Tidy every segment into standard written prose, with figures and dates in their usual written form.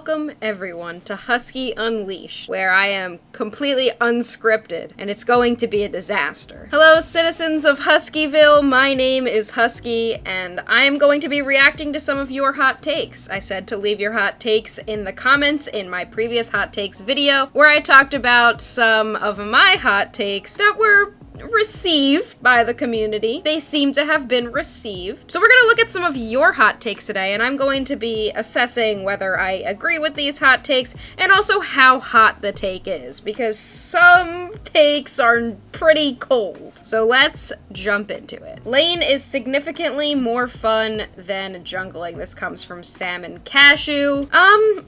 Welcome, everyone, to Husky Unleashed, where I am completely unscripted, and it's going to be a disaster. Hello, citizens of Huskyville, my name is Husky, and I am going to be reacting to some of your hot takes. I said to leave your hot takes in the comments in my previous hot takes video, where I talked about some of my hot takes that were received by the community. They seem to have been received. So we're gonna look at some of your hot takes today, and I'm going to be assessing whether I agree with these hot takes and also how hot the take is, because some takes are pretty cold. So let's jump into it. Lane is significantly more fun than jungling. This comes from Salmon Cashew. I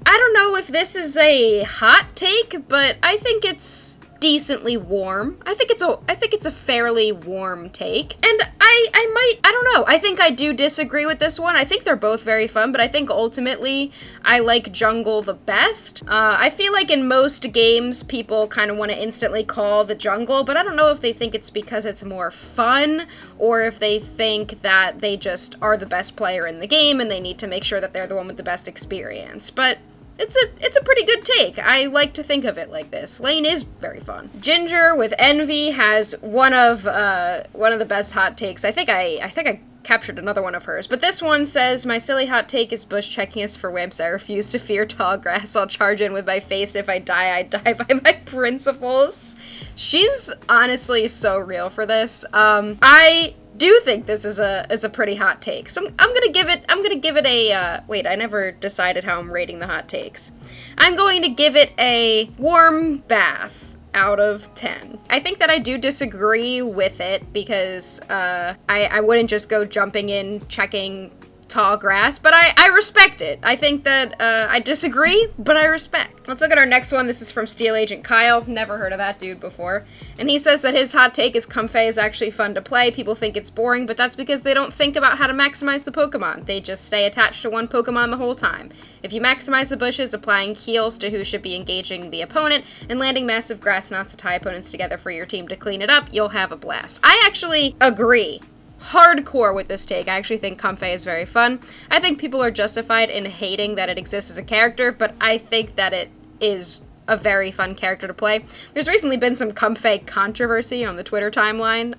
don't know if this is a hot take, but I think it's decently warm. I think it's a fairly warm take. And I don't know. I think I do disagree with this one. I think they're both very fun, but I think ultimately I like jungle the best. I feel like in most games people kind of want to instantly call the jungle, but I don't know if they think it's because it's more fun or if they think that they just are the best player in the game and they need to make sure that they're the one with the best experience. But it's a pretty good take. I like to think of it like this. Lane is very fun. Ginger with Envy has one of the best hot takes. I think I captured another one of hers, but this one says, my silly hot take is bush checking is for wimps. I refuse to fear tall grass. I'll charge in with my face. If I die, I die by my principles. She's honestly so real for this. I do think this is a pretty hot take. So I'm gonna give it a, wait, I never decided how I'm rating the hot takes. I'm going to give it a warm bath out of 10. I think that I do disagree with it because I wouldn't just go jumping in, checking tall grass, but I respect it. I think that I disagree, but I respect. Let's look at our next one. This is from Steel Agent Kyle. Never heard of that dude before. And he says that his hot take is Comfey is actually fun to play. People think it's boring, but that's because they don't think about how to maximize the Pokemon. They just stay attached to one Pokemon the whole time. If you maximize the bushes, applying heals to who should be engaging the opponent, and landing massive grass knots to tie opponents together for your team to clean it up, you'll have a blast. I actually agree hardcore with this take. I actually think Comfey is very fun. I think people are justified in hating that it exists as a character, but I think that it is a very fun character to play. There's recently been some Comfey controversy on the Twitter timeline,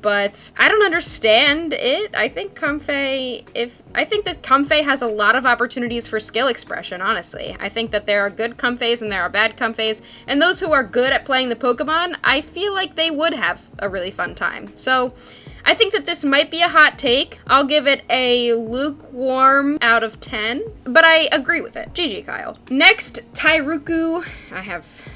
but I don't understand it. I think that Comfey has a lot of opportunities for skill expression, honestly. I think that there are good Comfeys and there are bad Comfeys, and those who are good at playing the Pokemon, I feel like they would have a really fun time. So I think that this might be a hot take. I'll give it a lukewarm out of 10, but I agree with it. GG, Kyle. Next, Tyruku.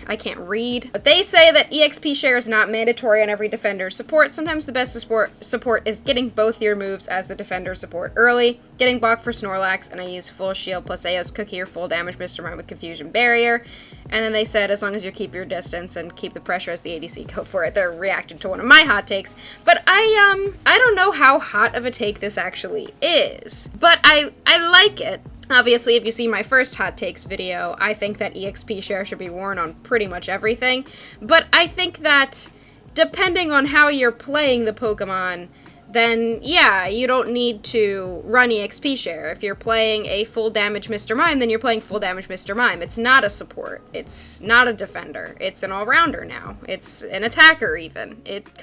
I can't read, but they say that EXP share is not mandatory on every defender support. Sometimes the best support is getting both your moves as the defender support early, getting blocked for Snorlax, and I use full shield plus Ao's Cookie or full damage Mr. Mime with Confusion Barrier. And then they said, as long as you keep your distance and keep the pressure as the ADC, go for it. They're reacting to one of my hot takes. But I don't know how hot of a take this actually is. But I like it. Obviously, if you see my first hot takes video, I think that EXP share should be worn on pretty much everything. But I think that depending on how you're playing the Pokemon, then yeah, you don't need to run EXP share. If you're playing a full damage Mr. Mime, then you're playing full damage Mr. Mime. It's not a support. It's not a defender. It's an all-rounder now. It's an attacker even. It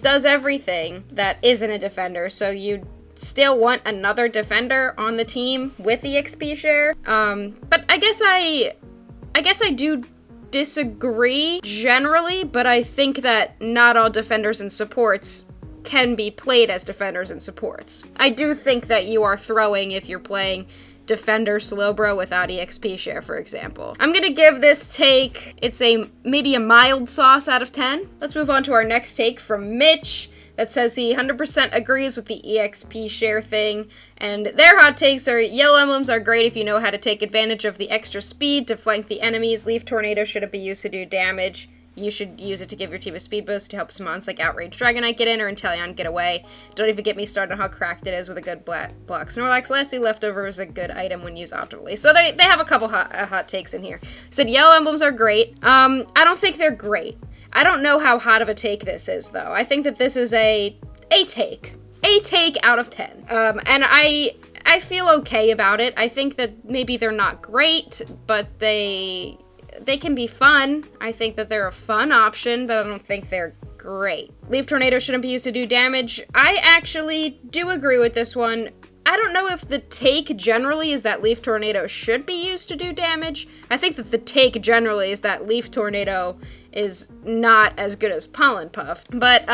does everything that isn't a defender, so you still want another defender on the team with EXP share. But I guess I do disagree generally, but I think that not all defenders and supports can be played as defenders and supports. I do think that you are throwing if you're playing defender Slowbro without EXP share, for example. I'm gonna give this take, it's maybe a mild sauce out of 10. Let's move on to our next take from Mitch that says he 100% agrees with the EXP share thing, and their hot takes are, yellow emblems are great if you know how to take advantage of the extra speed to flank the enemies. Leaf Tornado shouldn't be used to do damage. You should use it to give your team a speed boost to help some mons like Outrage Dragonite get in or Inteleon get away. Don't even get me started on how cracked it is with a good block. Snorlax Lassie Leftover is a good item when used optimally. So they have a couple hot takes in here. Said yellow emblems are great. I don't think they're great. I don't know how hot of a take this is, though. I think that this is a take. A take out of 10. And I I feel okay about it. I think that maybe they're not great, but they can be fun. I think that they're a fun option, but I don't think they're great. Leaf Tornado shouldn't be used to do damage. I actually do agree with this one. I don't know if the take generally is that Leaf Tornado should be used to do damage. I think that the take generally is that Leaf Tornado is not as good as Pollen Puff. But,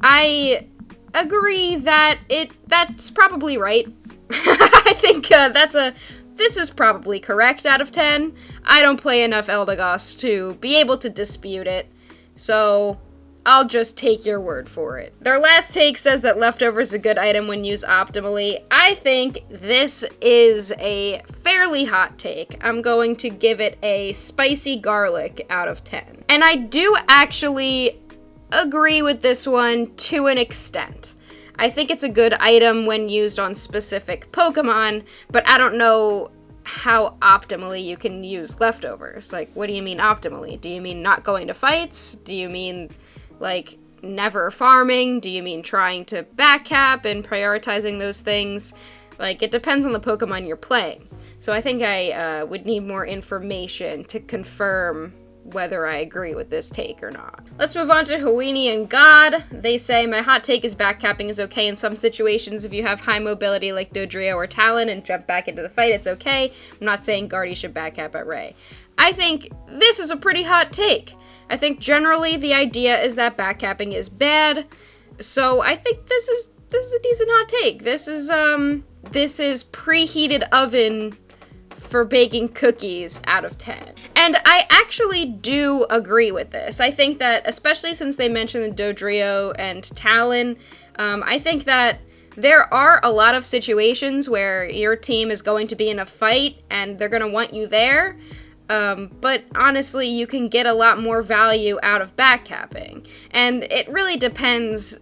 I agree that that's probably right. I think, this is probably correct out of 10. I don't play enough Eldegoss to be able to dispute it, so I'll just take your word for it. Their last take says that Leftover is a good item when used optimally. I think this is a fairly hot take. I'm going to give it a spicy garlic out of 10. And I do actually agree with this one to an extent. I think it's a good item when used on specific Pokemon, but I don't know how optimally you can use Leftovers. Like, what do you mean optimally? Do you mean not going to fights? Do you mean like never farming? Do you mean trying to backcap and prioritizing those things? Like, it depends on the Pokemon you're playing. So I think I would need more information to confirm whether I agree with this take or not. Let's move on to Hawini and God. They say, my hot take is backcapping is okay in some situations. If you have high mobility like Dodrio or Talon and jump back into the fight, it's okay. I'm not saying Guardy should backcap at Ray. I think this is a pretty hot take. I think generally the idea is that backcapping is bad, so I think this is a decent hot take. This is preheated oven for baking cookies out of 10. And I actually do agree with this. I think that, especially since they mentioned the Dodrio and Talon, I think that there are a lot of situations where your team is going to be in a fight and they're going to want you there. But honestly, you can get a lot more value out of backcapping. And it really depends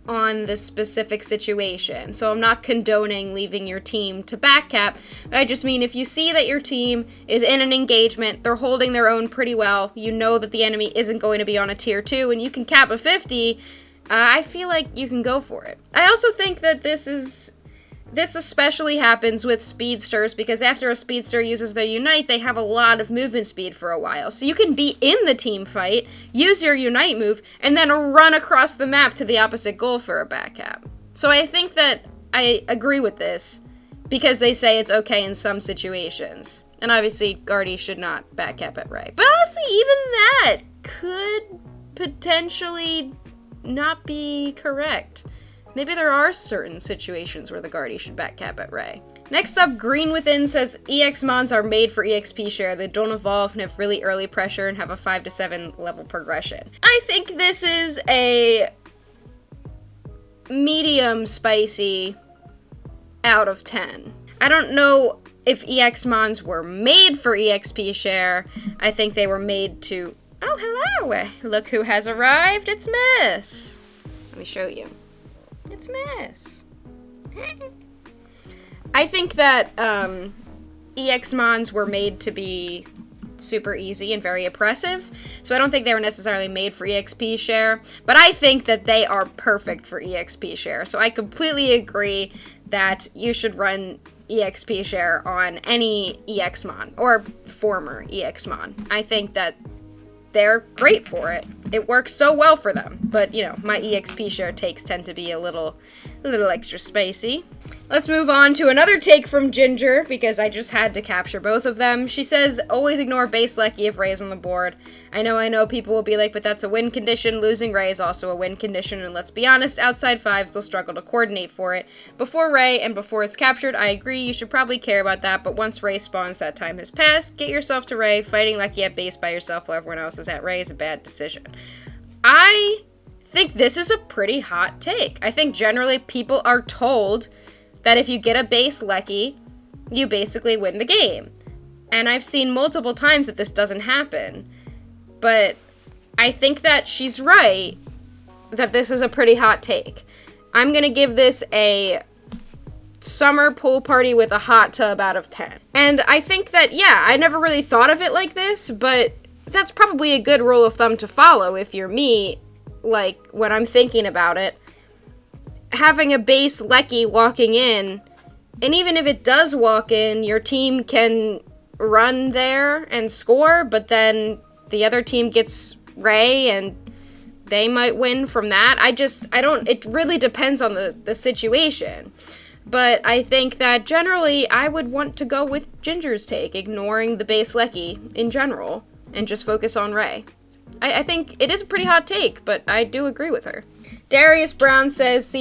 on the specific situation. So I'm not condoning leaving your team to backcap, but I just mean if you see that your team is in an engagement, they're holding their own pretty well, you know that the enemy isn't going to be on a tier 2, and you can cap a 50, I feel like you can go for it. I also think that this especially happens with speedsters, because after a speedster uses their Unite, they have a lot of movement speed for a while. So you can be in the team fight, use your Unite move, and then run across the map to the opposite goal for a backcap. So I think that I agree with this, because they say it's okay in some situations. And obviously, Guardy should not backcap at Ray. But honestly, even that could potentially not be correct. Maybe there are certain situations where the Guardy should backcap at Ray. Next up, Green Within says, EX Mons are made for EXP share. They don't evolve and have really early pressure and have a 5 to 7 level progression. I think this is a medium spicy out of 10. I don't know if EX Mons were made for EXP share. I think they were made to... Oh, hello! Look who has arrived. It's Miss. Let me show you. It's Miss. I think that EX Mons were made to be super easy and very oppressive, so I don't think they were necessarily made for EXP share, but I think that they are perfect for EXP share, so I completely agree that you should run EXP share on any EX Mon, or former EX Mon. I think that they're great for it. It works so well for them. But, you know, my EXP share takes tend to be a little extra spicy. Let's move on to another take from Ginger, because I just had to capture both of them. She says, always ignore base Lecky if Ray is on the board. I know people will be like, but that's a win condition. Losing Ray is also a win condition, and let's be honest, outside 5s, they'll struggle to coordinate for it. Before Ray and before it's captured, I agree, you should probably care about that, but once Ray spawns, that time has passed. Get yourself to Ray. Fighting Lecky at base by yourself while everyone else is at Ray is a bad decision. I think this is a pretty hot take. I think generally people are told that if you get a base Lecky, you basically win the game. And I've seen multiple times that this doesn't happen. But I think that she's right, that this is a pretty hot take. I'm gonna give this a summer pool party with a hot tub out of 10. And I think that, yeah, I never really thought of it like this, but that's probably a good rule of thumb to follow if you're me, like, when I'm thinking about it. Having a base Lecky walking in And even if it does walk in, your team can run there and score, but then the other team gets Ray and they might win from that. It really depends on the situation. But I think that generally I would want to go with Ginger's take, ignoring the base Lecky in general, and just focus on Ray. I think it is a pretty hot take, but I do agree with her. Darius Brown says,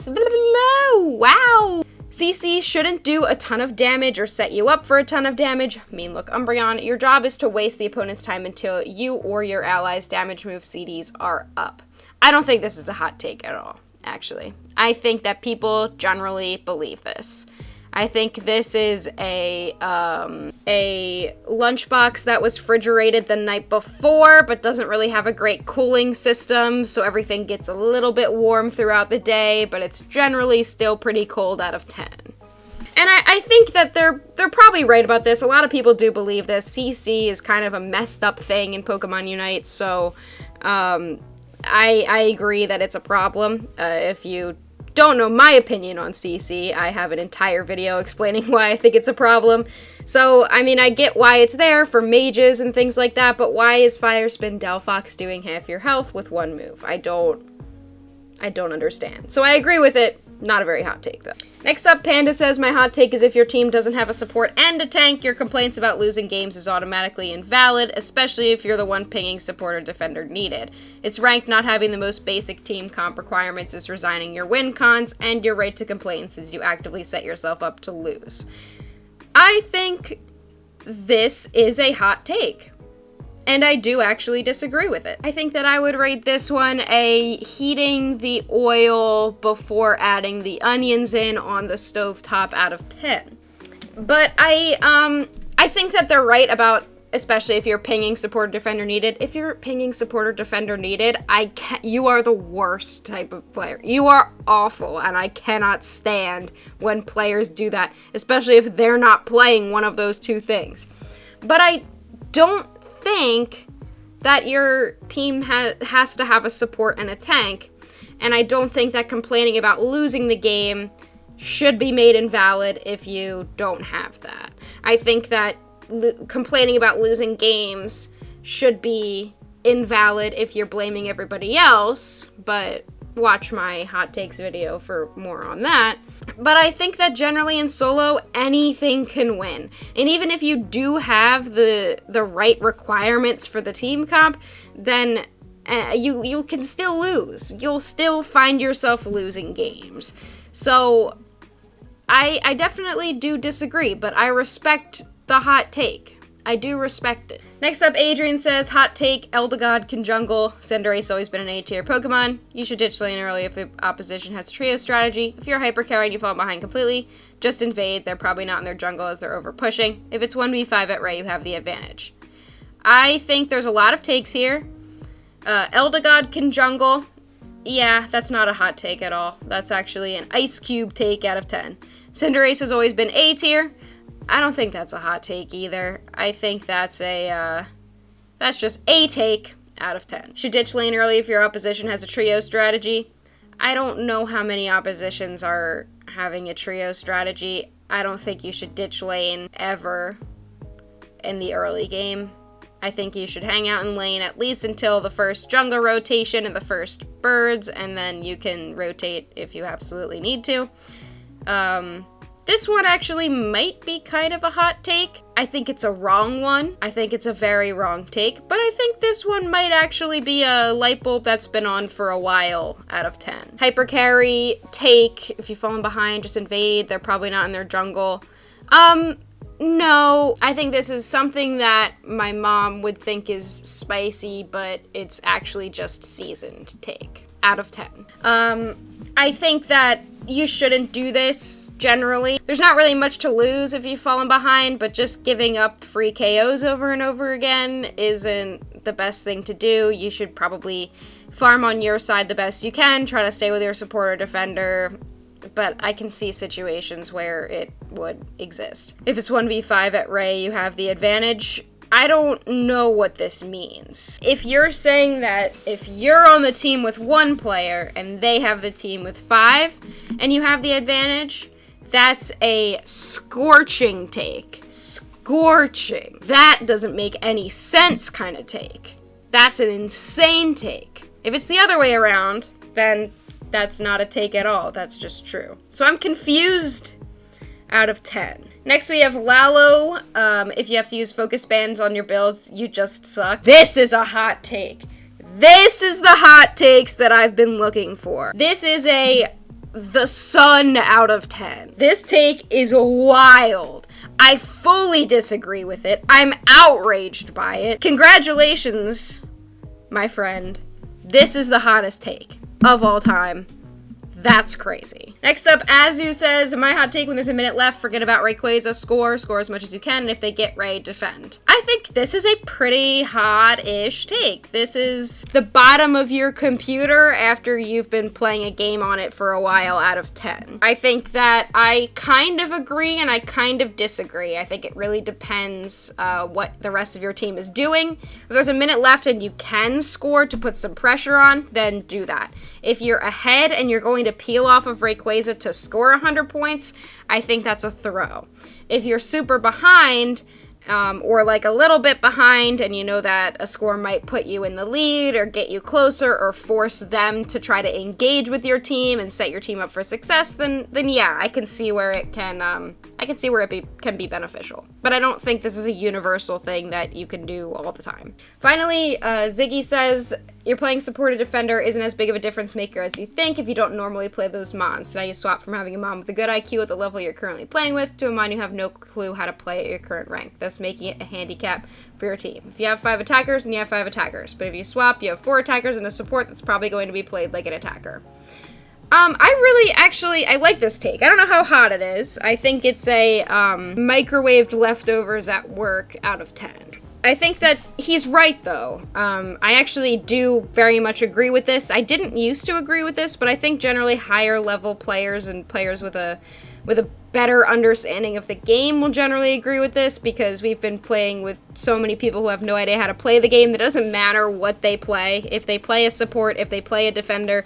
wow! CC shouldn't do a ton of damage or set you up for a ton of damage. I mean, look, Umbreon, your job is to waste the opponent's time until you or your allies' damage move CDs are up. I don't think this is a hot take at all, actually. I think that people generally believe this. I think this is a lunchbox that was refrigerated the night before, but doesn't really have a great cooling system, so everything gets a little bit warm throughout the day, but it's generally still pretty cold out of 10. And I think that they're probably right about this. A lot of people do believe this. CC is kind of a messed up thing in Pokemon Unite, so I agree that it's a problem. If you don't know my opinion on CC, I have an entire video explaining why I think it's a problem. So, I mean, I get why it's there for mages and things like that, but why is Fire Spin Delphox doing half your health with one move? I don't understand. So I agree with it. Not a very hot take, though. Next up, Panda says, my hot take is if your team doesn't have a support and a tank, your complaints about losing games is automatically invalid, especially if you're the one pinging support or defender needed. It's ranked not having the most basic team comp requirements is resigning your win cons and your right to complain since you actively set yourself up to lose. I think this is a hot take. And I do actually disagree with it. I think that I would rate this one a heating the oil before adding the onions in on the stovetop out of 10. But I think that they're right about, especially if you're pinging support or defender needed. If you're pinging support or defender needed, you are the worst type of player. You are awful, and I cannot stand when players do that, especially if they're not playing one of those two things. But I don't think that your team has to have a support and a tank, and I don't think that complaining about losing the game should be made invalid if you don't have that. I think that complaining about losing games should be invalid if you're blaming everybody else, but watch my hot takes video for more on that. But I think that generally in solo, anything can win. And even if you do have the right requirements for the team comp, then you can still lose. You'll still find yourself losing games. So I definitely do disagree, but I respect the hot take. I do respect it. Next up, Adrian says, hot take, Eldegood can jungle. Cinderace always been an A-tier Pokemon. You should ditch lane early if the opposition has trio strategy. If you're hyper carry and you fall behind completely, just invade. They're probably not in their jungle as they're over pushing. If it's 1v5 at Ray, you have the advantage. I think there's a lot of takes here. Eldegood can jungle. Yeah, that's not a hot take at all. That's actually an ice cube take out of 10. Cinderace has always been A-tier. I don't think that's a hot take either. I think that's just a take out of 10. Should ditch lane early if your opposition has a trio strategy. I don't know how many oppositions are having a trio strategy. I don't think you should ditch lane ever in the early game. I think you should hang out in lane at least until the first jungle rotation and the first birds, and then you can rotate if you absolutely need to. This one actually might be kind of a hot take. I think it's a wrong one. I think it's a very wrong take, but I think this one might actually be a light bulb that's been on for a while out of 10. Hyper carry, take, if you've fallen behind, just invade. They're probably not in their jungle. No, I think this is something that my mom would think is spicy, but it's actually just seasoned take out of 10. I think that you shouldn't do this, generally. There's not really much to lose if you've fallen behind, but just giving up free KOs over and over again isn't the best thing to do. You should probably farm on your side the best you can, try to stay with your support or defender, but I can see situations where it would exist. If it's 1v5 at Ray, you have the advantage. I don't know what this means. If you're saying that if you're on the team with one player and they have the team with 5 and you have the advantage, That's a scorching take. Scorching. That doesn't make any sense kind of take. That's an insane take. If it's the other way around, then that's not a take at all. That's just true. So I'm confused out of 10. Next we have Lalo. If you have to use focus bands on your builds, you just suck. This is a hot take. This is the hot takes that I've been looking for. This is the sun out of 10. This take is wild. I fully disagree with it. I'm outraged by it. Congratulations, my friend. This is the hottest take of all time. That's crazy. Next up, Azu says, my hot take, when there's a minute left, forget about Rayquaza, score as much as you can, and if they get Ray, defend. I think this is a pretty hot-ish take. This is the bottom of your computer after you've been playing a game on it for a while out of 10. I think that I kind of agree and I kind of disagree. I think it really depends what the rest of your team is doing. If there's a minute left and you can score to put some pressure on, then do that. If you're ahead and you're going to peel off of Rayquaza to score 100 points, I think that's a throw. If you're super behind, or like a little bit behind, and you know that a score might put you in the lead or get you closer or force them to try to engage with your team and set your team up for success, then yeah, I can see where it can, can be beneficial. But I don't think this is a universal thing that you can do all the time. Finally, Ziggy says, you're playing support or defender isn't as big of a difference maker as you think if you don't normally play those mons. Now you swap from having a mon with a good IQ at the level you're currently playing with to a mon you have no clue how to play at your current rank, thus making it a handicap for your team. If you have 5 attackers, then you have 5 attackers. But if you swap, you have 4 attackers and a support that's probably going to be played like an attacker. I like this take. I don't know how hot it is. I think it's a microwaved leftovers at work out of 10. I think that he's right, though. I actually do very much agree with this. I didn't used to agree with this, but I think generally higher level players and players with a better understanding of the game will generally agree with this, because we've been playing with so many people who have no idea how to play the game that it doesn't matter what they play. If they play a support, if they play a defender,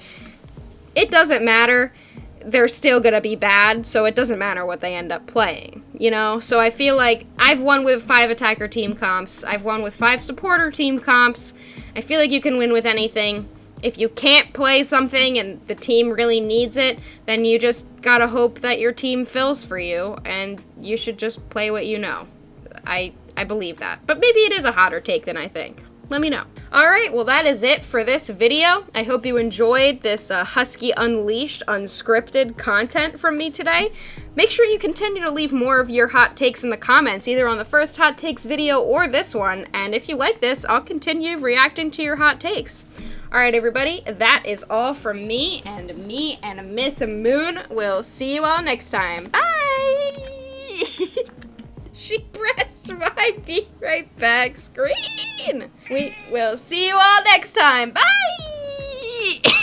it doesn't matter. They're still gonna be bad, so it doesn't matter what they end up playing, you know? So I feel like I've won with 5 attacker team comps. I've won with 5 supporter team comps. I feel like you can win with anything. If you can't play something and the team really needs it, then you just gotta hope that your team fills for you, and you should just play what you know. I believe that. But maybe it is a hotter take than I think. Let me know. Alright, well that is it for this video. I hope you enjoyed this Husky Unleashed unscripted content from me today. Make sure you continue to leave more of your hot takes in the comments, either on the first hot takes video or this one, and if you like this, I'll continue reacting to your hot takes. Alright everybody, that is all from me and Miss Moon. We'll see you all next time. Bye! She pressed my Be Right Back screen. We will see you all next time. Bye!